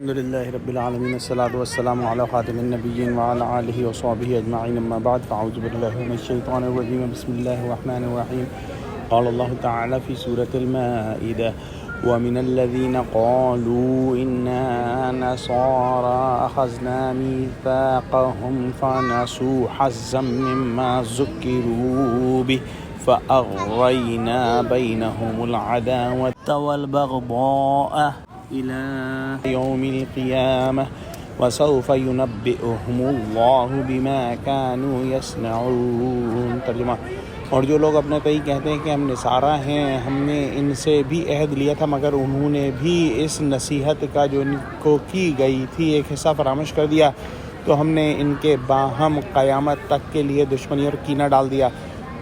الحمد لله رب العالمين والصلاة والسلام على خاتم النبيين وعلى آله وصحبه أجمعين أما بعد فأعوذ بالله من الشيطان الرجيم بسم الله الرحمن الرحيم قال الله تعالى في سورة المائدة ومن الذين قالوا إنا نصارى أخذنا ميثاقهم فنسوا حظا مما ذكروا به فأغرينا بينهم العداوة والبغضاء إلى يوم القيامة وسوف ينبئهم الله بما كانوا يصنعون۔ ترجمہ: اور جو لوگ اپنے تئیں کہتے ہیں کہ ہم نصارہ ہیں، ہم نے ان سے بھی عہد لیا تھا مگر انہوں نے بھی اس نصیحت کا جو ان کو کی گئی تھی ایک حصہ فراموش کر دیا تو ہم نے ان کے باہم قیامت تک کے لیے دشمنی اور کینہ ڈال دیا،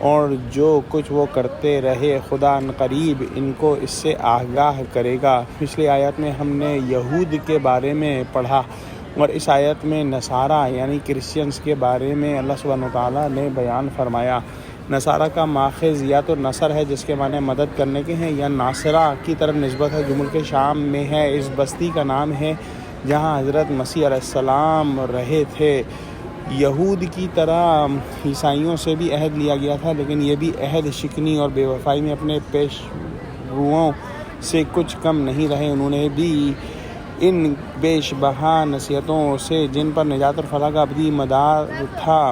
اور جو کچھ وہ کرتے رہے خدا عنقریب ان کو اس سے آگاہ کرے گا۔ پچھلی آیت میں ہم نے یہود کے بارے میں پڑھا اور اس آیت میں نصارہ یعنی کرسچنز کے بارے میں اللہ سبحانہ وتعالیٰ نے بیان فرمایا۔ نصارہ کا ماخذ یا تو نصر ہے جس کے معنی مدد کرنے کے ہیں، یا ناصرہ کی طرف نسبت ہے جو ملک شام میں ہے۔ اس بستی کا نام ہے جہاں حضرت مسیح علیہ السلام رہے تھے۔ یہود کی طرح عیسائیوں سے بھی عہد لیا گیا تھا، لیکن یہ بھی عہد شکنی اور بے وفائی میں اپنے پیشروؤں سے کچھ کم نہیں رہے۔ انہوں نے بھی ان بیش بہا نصیحتوں سے جن پر نجات اور فلاح کا ابدی مدار تھا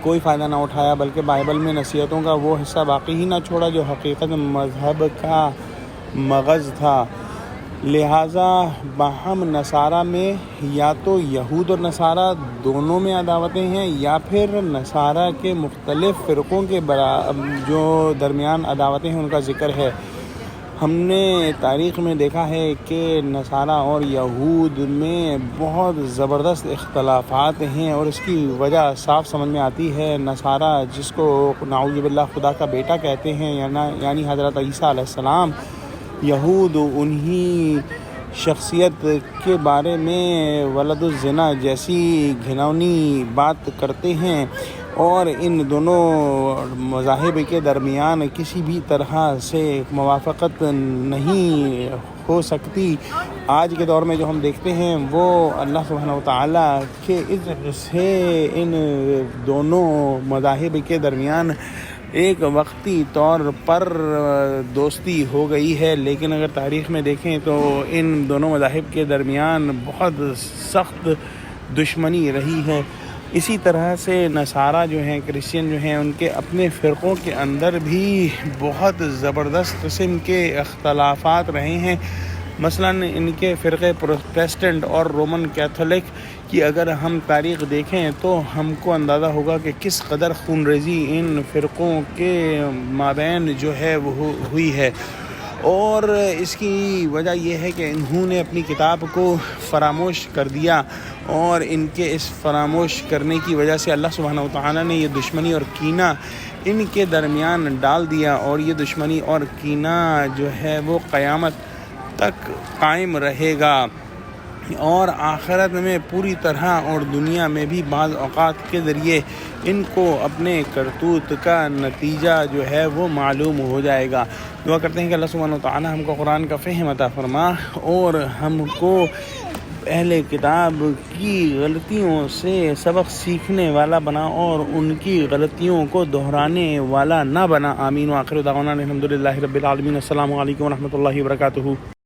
کوئی فائدہ نہ اٹھایا، بلکہ بائبل میں نصیحتوں کا وہ حصہ باقی ہی نہ چھوڑا جو حقیقت مذہب کا مغز تھا۔ لہٰذا باہم نصارہ میں یا تو یہود اور نصارہ دونوں میں عداوتیں ہیں، یا پھر نصارہ کے مختلف فرقوں کے جو درمیان عداوتیں ہیں ان کا ذکر ہے۔ ہم نے تاریخ میں دیکھا ہے کہ نصارہ اور یہود میں بہت زبردست اختلافات ہیں، اور اس کی وجہ صاف سمجھ میں آتی ہے۔ نصارہ جس کو نعوذ باللہ خدا کا بیٹا کہتے ہیں یعنی حضرت عیسیٰ علیہ السلام، یہود انہی شخصیت کے بارے میں ولد الزنا جیسی گھناؤنی بات کرتے ہیں، اور ان دونوں مذاہب کے درمیان کسی بھی طرح سے موافقت نہیں ہو سکتی۔ آج کے دور میں جو ہم دیکھتے ہیں وہ اللہ سبحانہ وتعالیٰ کے اذن سے ان دونوں مذاہب کے درمیان ایک وقتی طور پر دوستی ہو گئی ہے، لیکن اگر تاریخ میں دیکھیں تو ان دونوں مذاہب کے درمیان بہت سخت دشمنی رہی ہے۔ اسی طرح سے نصارہ جو ہیں، کرسچین جو ہیں، ان کے اپنے فرقوں کے اندر بھی بہت زبردست قسم کے اختلافات رہے ہیں۔ مثلاً ان کے فرقے پروٹسٹنٹ اور رومن کیتھولک کی اگر ہم تاریخ دیکھیں تو ہم کو اندازہ ہوگا کہ کس قدر خون ریزی ان فرقوں کے مابین جو ہے وہ ہوئی ہے، اور اس کی وجہ یہ ہے کہ انہوں نے اپنی کتاب کو فراموش کر دیا، اور ان کے اس فراموش کرنے کی وجہ سے اللہ سبحانہ وتعالیٰ نے یہ دشمنی اور کینہ ان کے درمیان ڈال دیا، اور یہ دشمنی اور کینہ جو ہے وہ قیامت تک قائم رہے گا، اور آخرت میں پوری طرح اور دنیا میں بھی بعض اوقات کے ذریعے ان کو اپنے کرتوت کا نتیجہ جو ہے وہ معلوم ہو جائے گا۔ دعا کرتے ہیں کہ اللہ سبحانہ وتعالیٰ ہم کو قرآن کا فہم عطا فرما، اور ہم کو اہل کتاب کی غلطیوں سے سبق سیکھنے والا بنا اور ان کی غلطیوں کو دہرانے والا نہ بنا۔ آمین۔ وآخر دعوانا الحمد للہ رب العالمین۔ السلام علیکم ورحمۃ اللہ وبرکاتہ۔